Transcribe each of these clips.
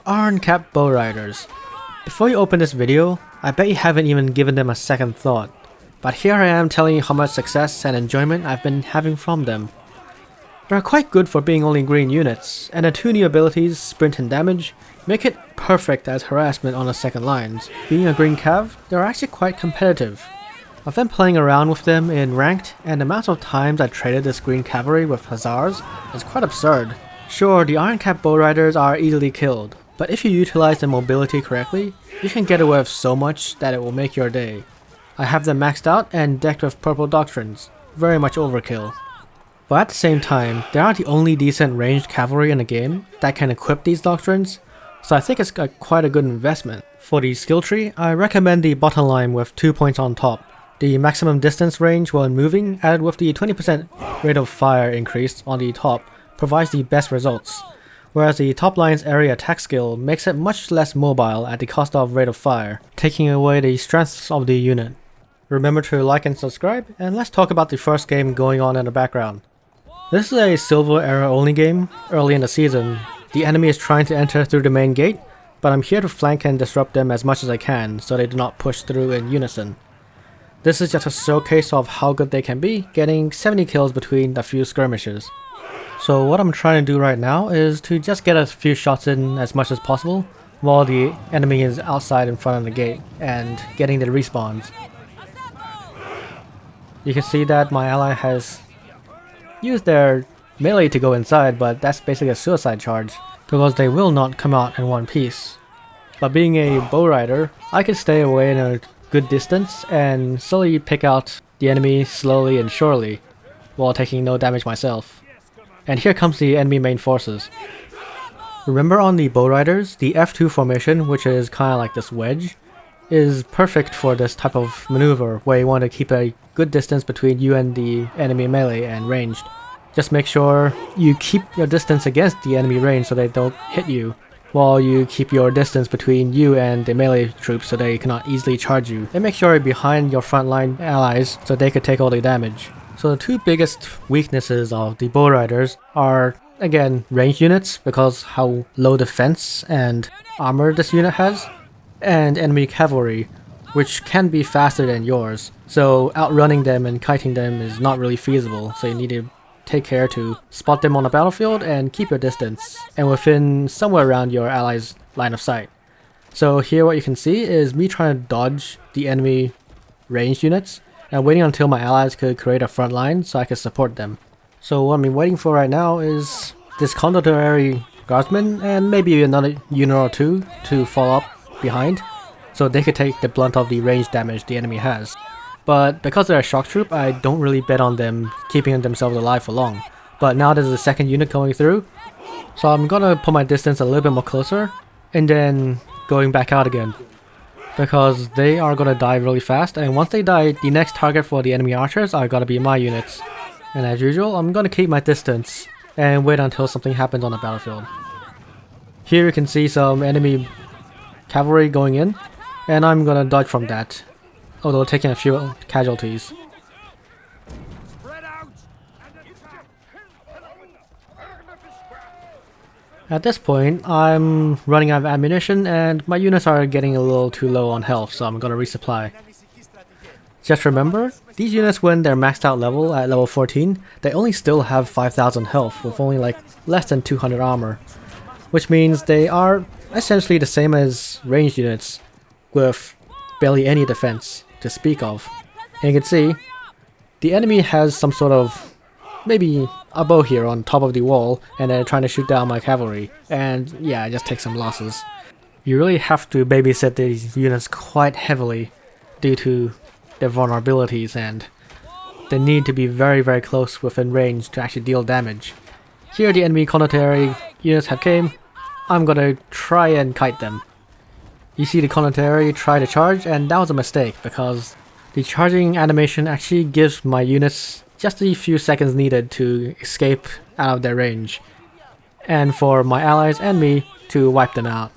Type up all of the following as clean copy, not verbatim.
Iron Cap Bowriders. Before you open this video, I bet you haven't even given them a second thought, but here I am telling you how much success and enjoyment I've been having from them. They're quite good for being only green units, and the two new abilities, Sprint and Damage, make it perfect as harassment on the second lines. Being a green cav, they're actually quite competitive. I've been playing around with them in ranked, and the amount of times I traded this green cavalry with hussars is quite absurd. Sure, the Iron Cap Bowriders are easily killed, but if you utilize their mobility correctly, you can get away with so much that it will make your day. I have them maxed out and decked with purple doctrines, very much overkill. But at the same time, they are the only decent ranged cavalry in the game that can equip these doctrines, so I think it's quite a good investment. For the skill tree, I recommend the bottom line with 2 points on top. The maximum distance range when moving added with the 20% rate of fire increase on the top provides the best results, whereas the top line's area attack skill makes it much less mobile at the cost of rate of fire, taking away the strengths of the unit. Remember to like and subscribe, and let's talk about the first game going on in the background. This is a silver era only game. Early in the season, the enemy is trying to enter through the main gate, but I'm here to flank and disrupt them as much as I can so they do not push through in unison. This is just a showcase of how good they can be, getting 70 kills between a few skirmishes. So what I'm trying to do right now is to just get a few shots in as much as possible while the enemy is outside in front of the gate and getting the respawns. You can see that my ally has used their melee to go inside, but that's basically a suicide charge because they will not come out in one piece. But being a bowrider, I can stay away in a good distance and slowly pick out the enemy slowly and surely while taking no damage myself. And here comes the enemy main forces. Remember on the Bowriders, the F2 formation, which is kinda like this wedge, is perfect for this type of maneuver where you want to keep a good distance between you and the enemy melee and ranged. Just make sure you keep your distance against the enemy range so they don't hit you, while you keep your distance between you and the melee troops so they cannot easily charge you. And make sure you're behind your frontline allies so they could take all the damage. So the two biggest weaknesses of the Bowriders are, again, ranged units because how low defense and armor this unit has, and enemy cavalry, which can be faster than yours. So outrunning them and kiting them is not really feasible, so you need to take care to spot them on the battlefield and keep your distance, and within somewhere around your allies' line of sight. So here what you can see is me trying to dodge the enemy ranged units, and waiting until my allies could create a front line so I could support them. So what I'm waiting for right now is this Conqueror guardsman and maybe another unit or two to fall up behind, so they could take the blunt of the range damage the enemy has. But because they're a shock troop, I don't really bet on them keeping themselves alive for long. But now there's a second unit going through, so I'm gonna put my distance a little bit more closer and then going back out again, because they are gonna die really fast, and once they die, the next target for the enemy archers are gonna be my units. And as usual, I'm gonna keep my distance and wait until something happens on the battlefield. Here you can see some enemy cavalry going in, and I'm gonna dodge from that, although taking a few casualties. At this point, I'm running out of ammunition and my units are getting a little too low on health, so I'm gonna resupply. Just remember, these units when they're maxed out level at level 14, they only still have 5,000 health with only like less than 200 armor, which means they are essentially the same as ranged units with barely any defense to speak of. And you can see, the enemy has some sort of maybe a bow here on top of the wall, and they're trying to shoot down my cavalry, and yeah, I just take some losses. You really have to babysit these units quite heavily due to their vulnerabilities and they need to be very close within range to actually deal damage. Here the enemy Conqueror units have came. I'm gonna try and kite them. You see the Conqueror try to charge, and that was a mistake because the charging animation actually gives my units just a few seconds needed to escape out of their range, and for my allies and me to wipe them out.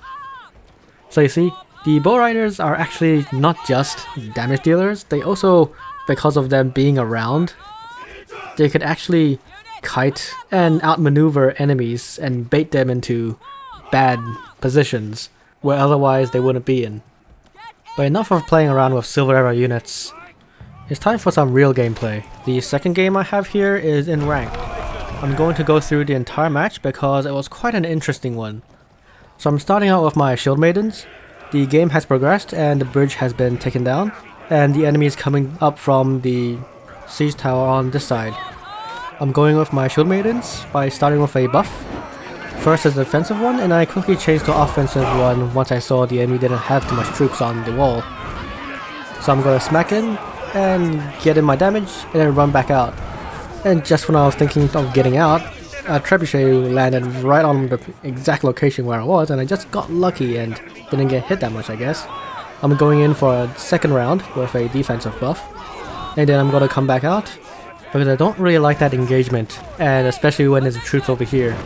So you see, the Bowriders are actually not just damage dealers, they also, because of them being around, they could actually kite and outmaneuver enemies and bait them into bad positions where otherwise they wouldn't be in. But enough of playing around with silver era units. It's time for some real gameplay. The second game I have here is in ranked. I'm going to go through the entire match because it was quite an interesting one. So I'm starting out with my shield maidens. The game has progressed and the bridge has been taken down, and the enemy is coming up from the siege tower on this side. I'm going with my shield maidens by starting with a buff. First is the defensive one, and I quickly changed to offensive one once I saw the enemy didn't have too much troops on the wall. So I'm gonna smack in and get in my damage and then run back out. And just when I was thinking of getting out, a trebuchet landed right on the exact location where I was, and I just got lucky and didn't get hit that much, I guess. I'm going in for a second round with a defensive buff, and then I'm gonna come back out because I don't really like that engagement, and especially when there's troops over here.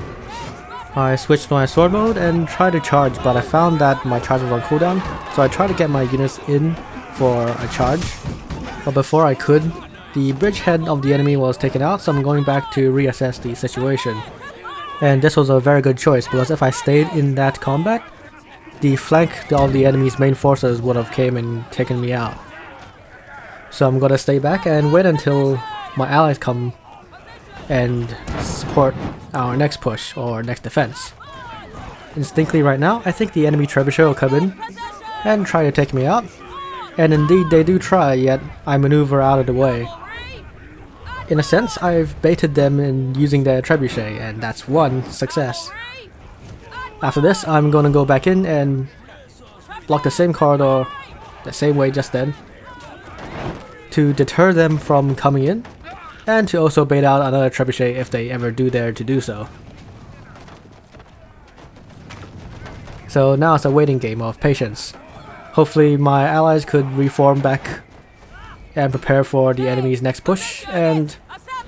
I switched to my sword mode and tried to charge, but I found that my charge was on cooldown, so I tried to get my units in for a charge. But before I could, the bridgehead of the enemy was taken out, so I'm going back to reassess the situation. And this was a very good choice, because if I stayed in that combat, the flank of the enemy's main forces would have came and taken me out. So I'm gonna stay back and wait until my allies come and support our next push or next defense. Instinctively right now, I think the enemy trebuchet will come in and try to take me out. And indeed they do try, yet I maneuver out of the way. In a sense, I've baited them in using their trebuchet, and that's one success. After this, I'm gonna go back in and block the same corridor the same way just then to deter them from coming in, and to also bait out another trebuchet if they ever do dare to do so. So now it's a waiting game of patience. Hopefully my allies could reform back and prepare for the enemy's next push, and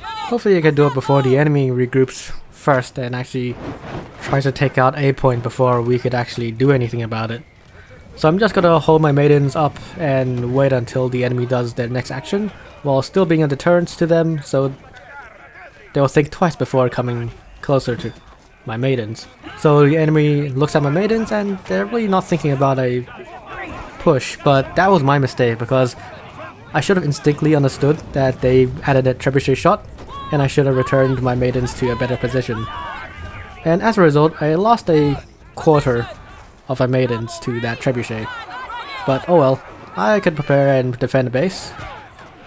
hopefully I can do it before the enemy regroups first and actually tries to take out a point before we could actually do anything about it. So I'm just gonna hold my maidens up and wait until the enemy does their next action, while still being a deterrent to them, so they'll think twice before coming closer to my maidens. So the enemy looks at my maidens and they're really not thinking about a push, but that was my mistake because I should have instinctively understood that they had a trebuchet shot, and I should have returned my maidens to a better position. And as a result, I lost a quarter of my maidens to that trebuchet. But oh well, I could prepare and defend the base,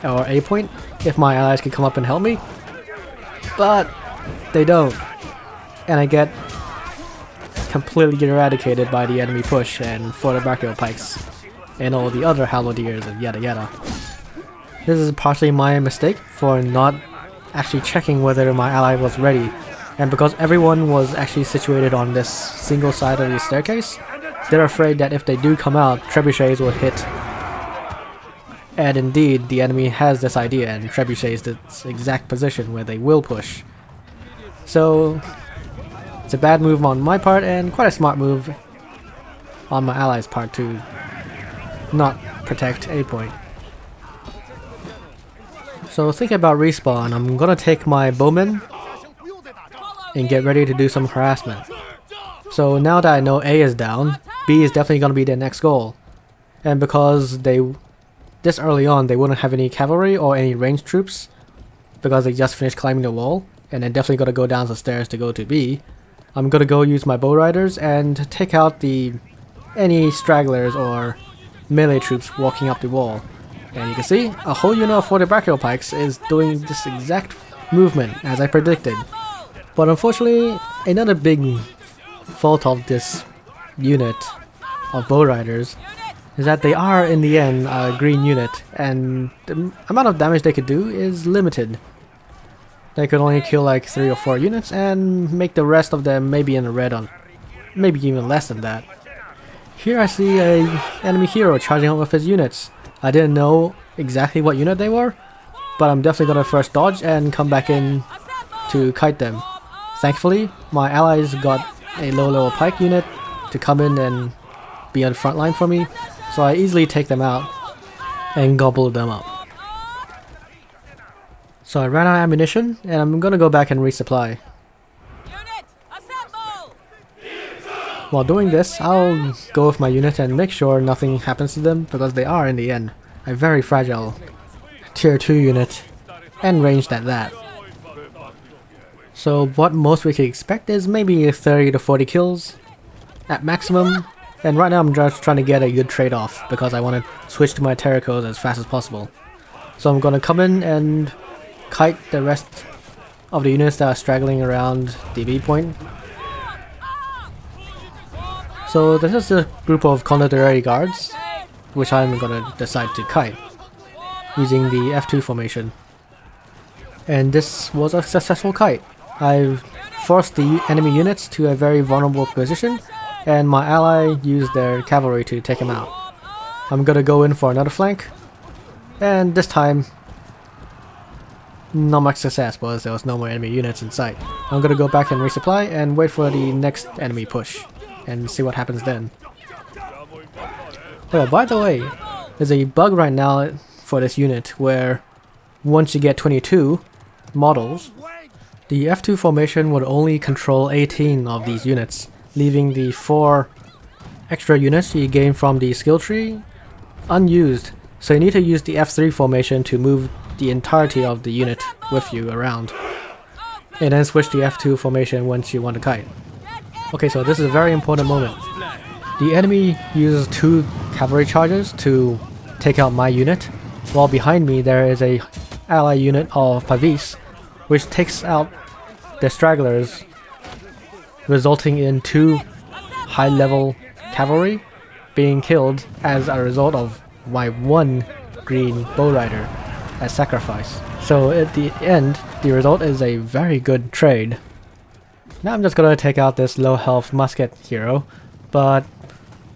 or a point, if my allies could come up and help me. But they don't, and I get completely eradicated by the enemy push and for the brachio pikes and all the other halberdiers and yada yada. This is partially my mistake for not actually checking whether my ally was ready, and because everyone was actually situated on this single side of the staircase, they're afraid that if they do come out, trebuchets will hit. And indeed, the enemy has this idea, and trebuchet is the exact position where they will push. So it's a bad move on my part, and quite a smart move on my allies' part to not protect a point. So thinking about respawn, I'm gonna take my bowmen and get ready to do some harassment. So now that I know A is down, B is definitely gonna be their next goal. And because this early on they wouldn't have any cavalry or any ranged troops, because they just finished climbing the wall, and they're definitely gonna go down the stairs to go to B, I'm gonna go use my Bowriders and take out any stragglers or melee troops walking up the wall. And you can see, a whole unit of 40 brachio pikes is doing this exact movement as I predicted. But unfortunately, another big fault of this unit of Bowriders is that they are in the end a green unit, and the amount of damage they could do is limited. They could only kill like 3 or 4 units and make the rest of them maybe in the red on, maybe even less than that. Here I see a enemy hero charging up with his units. I didn't know exactly what unit they were, but I'm definitely gonna first dodge and come back in to kite them. Thankfully, my allies got a low level pike unit to come in and be on the front line for me, so I easily take them out and gobble them up. So I ran out of ammunition, and I'm gonna go back and resupply. While doing this, I'll go with my unit and make sure nothing happens to them because they are, in the end, a very fragile tier 2 unit and ranged at that. So what most we could expect is maybe 30 to 40 kills at maximum, and right now I'm just trying to get a good trade-off because I want to switch to my Terracos as fast as possible. So I'm going to come in and kite the rest of the units that are straggling around the B point. So this is a group of Conqueror guards, which I'm going to decide to kite using the F2 formation. And this was a successful kite. I forced the enemy units to a very vulnerable position, and my ally used their cavalry to take him out. I'm gonna go in for another flank, and this time not much success because there was no more enemy units in sight. I'm gonna go back and resupply and wait for the next enemy push and see what happens then. Oh, by the way, there's a bug right now for this unit where once you get 22 models, the F2 formation would only control 18 of these units, leaving the 4 extra units you gain from the skill tree unused. So you need to use the F3 formation to move the entirety of the unit with you around, and then switch the F2 formation once you want to kite. Okay, so this is a very important moment. The enemy uses 2 cavalry charges to take out my unit, while behind me there is a ally unit of Pavis, which takes out the stragglers, resulting in 2 high-level cavalry being killed as a result of my 1 green Bowrider as sacrifice. So at the end, the result is a very good trade. Now I'm just gonna take out this low health musket hero, but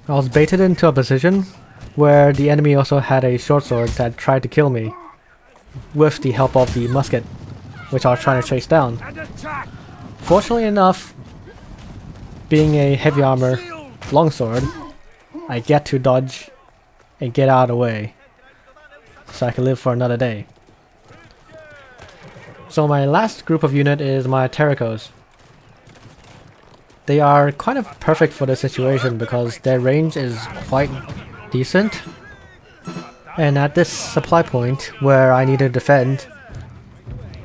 I was baited into a position where the enemy also had a short sword that tried to kill me with the help of the musket, which I was trying to chase down. Fortunately enough, being a heavy armor longsword, I get to dodge and get out of the way so I can live for another day. So my last group of unit is my Terracos. They are kind of perfect for the situation because their range is quite decent, and at this supply point where I need to defend,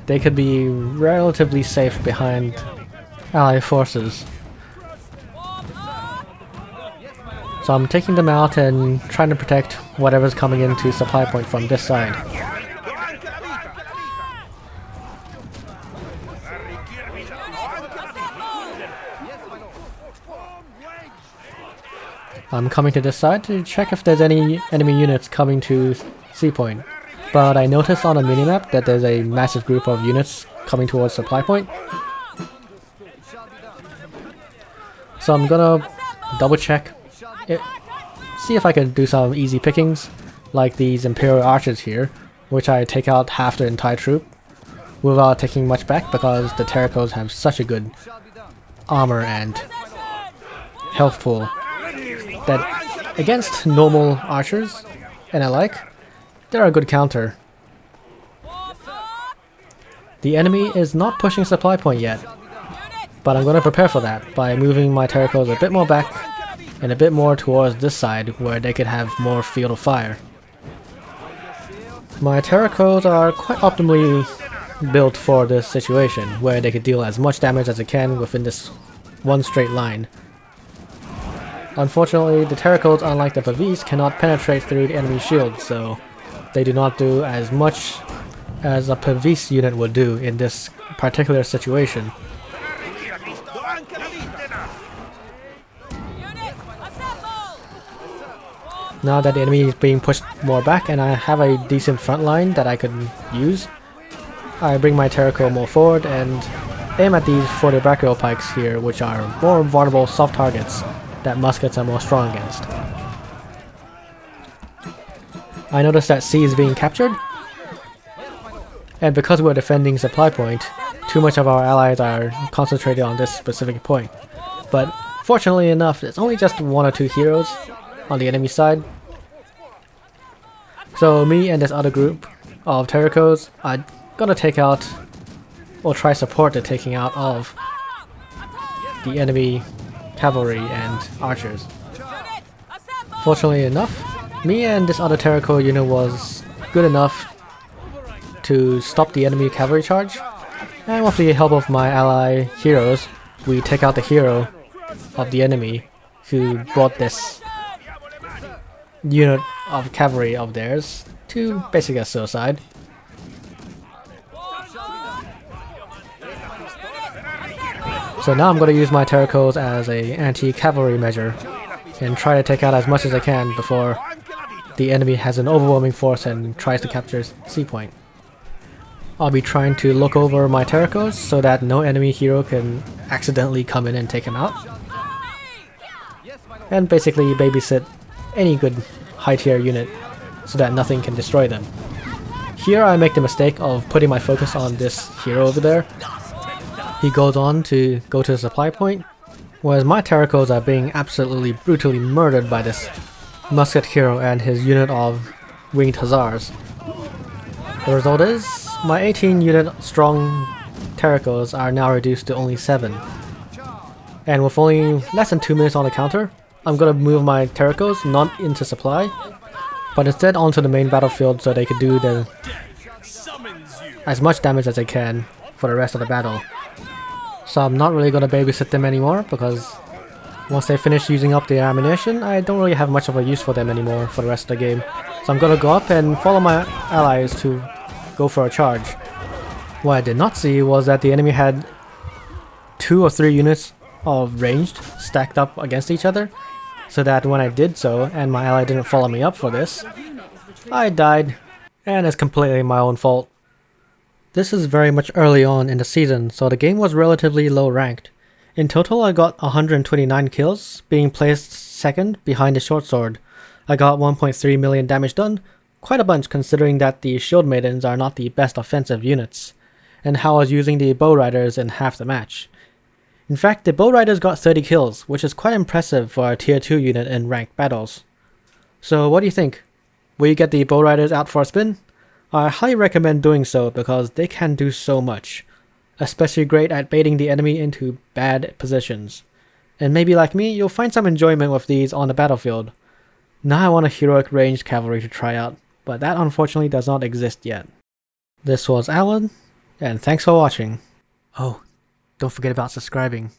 they could be relatively safe behind ally forces. So I'm taking them out and trying to protect whatever's coming into supply point from this side. I'm coming to this side to check if there's any enemy units coming to C point, but I noticed on the minimap that there's a massive group of units coming towards supply point. So I'm gonna double check it, see if I can do some easy pickings like these Imperial Archers here, which I take out half the entire troop without taking much back because the Terracos have such a good armor and health pool that against normal archers and alike, they're a good counter. The enemy is not pushing supply point yet, but I'm going to prepare for that by moving my Terracos a bit more back and a bit more towards this side where they could have more field of fire. My Terracos are quite optimally built for this situation where they could deal as much damage as they can within this one straight line. Unfortunately, the Terracos, unlike the Pavis, cannot penetrate through the enemy shield, so they do not do as much as a Pavis unit would do in this particular situation. Now that the enemy is being pushed more back and I have a decent front line that I could use, I bring my Terraco more forward and aim at these 40 brachial pikes here, which are more vulnerable soft targets that muskets are more strong against. I notice that C is being captured, and because we're defending supply point, too much of our allies are concentrated on this specific point. But fortunately enough, it's only just 1 or 2 heroes on the enemy side. So me and this other group of Terracos are gonna take out, or try support the taking out of the enemy cavalry and archers. Fortunately enough, me and this other Terraco unit was good enough to stop the enemy cavalry charge, and with the help of my ally heroes, we take out the hero of the enemy who brought this unit of cavalry of theirs to basically a suicide. So now I'm going to use my Terracos as a anti-cavalry measure and try to take out as much as I can before the enemy has an overwhelming force and tries to capture C point. I'll be trying to look over my Terracos so that no enemy hero can accidentally come in and take him out. And basically babysit any good high tier unit so that nothing can destroy them. Here I make the mistake of putting my focus on this hero over there. He goes on to go to the supply point, whereas my Terracos are being absolutely brutally murdered by this musket hero and his unit of winged hussars. The result is, my 18 unit strong Terracos are now reduced to only 7. And with only less than 2 minutes on the counter, I'm gonna move my Terracos not into supply, but instead onto the main battlefield so they could do as much damage as they can for the rest of the battle. So I'm not really gonna babysit them anymore because once they finish using up their ammunition, I don't really have much of a use for them anymore for the rest of the game. So I'm gonna go up and follow my allies to go for a charge. What I did not see was that the enemy had 2 or 3 units of ranged stacked up against each other, so that when I did so and my ally didn't follow me up for this, I died, and it's completely my own fault. This is very much early on in the season, so the game was relatively low ranked. In total I got 129 kills, being placed second behind the short sword. I got 1.3 million damage done, quite a bunch considering that the shield maidens are not the best offensive units, and how I was using the Bowriders in half the match. In fact, the Bowriders got 30 kills, which is quite impressive for a tier 2 unit in ranked battles. So what do you think? Will you get the Bowriders out for a spin? I highly recommend doing so because they can do so much, especially great at baiting the enemy into bad positions. And maybe like me, you'll find some enjoyment with these on the battlefield. Now I want a heroic ranged cavalry to try out, but that unfortunately does not exist yet. This was Alan, and thanks for watching. Oh, don't forget about subscribing.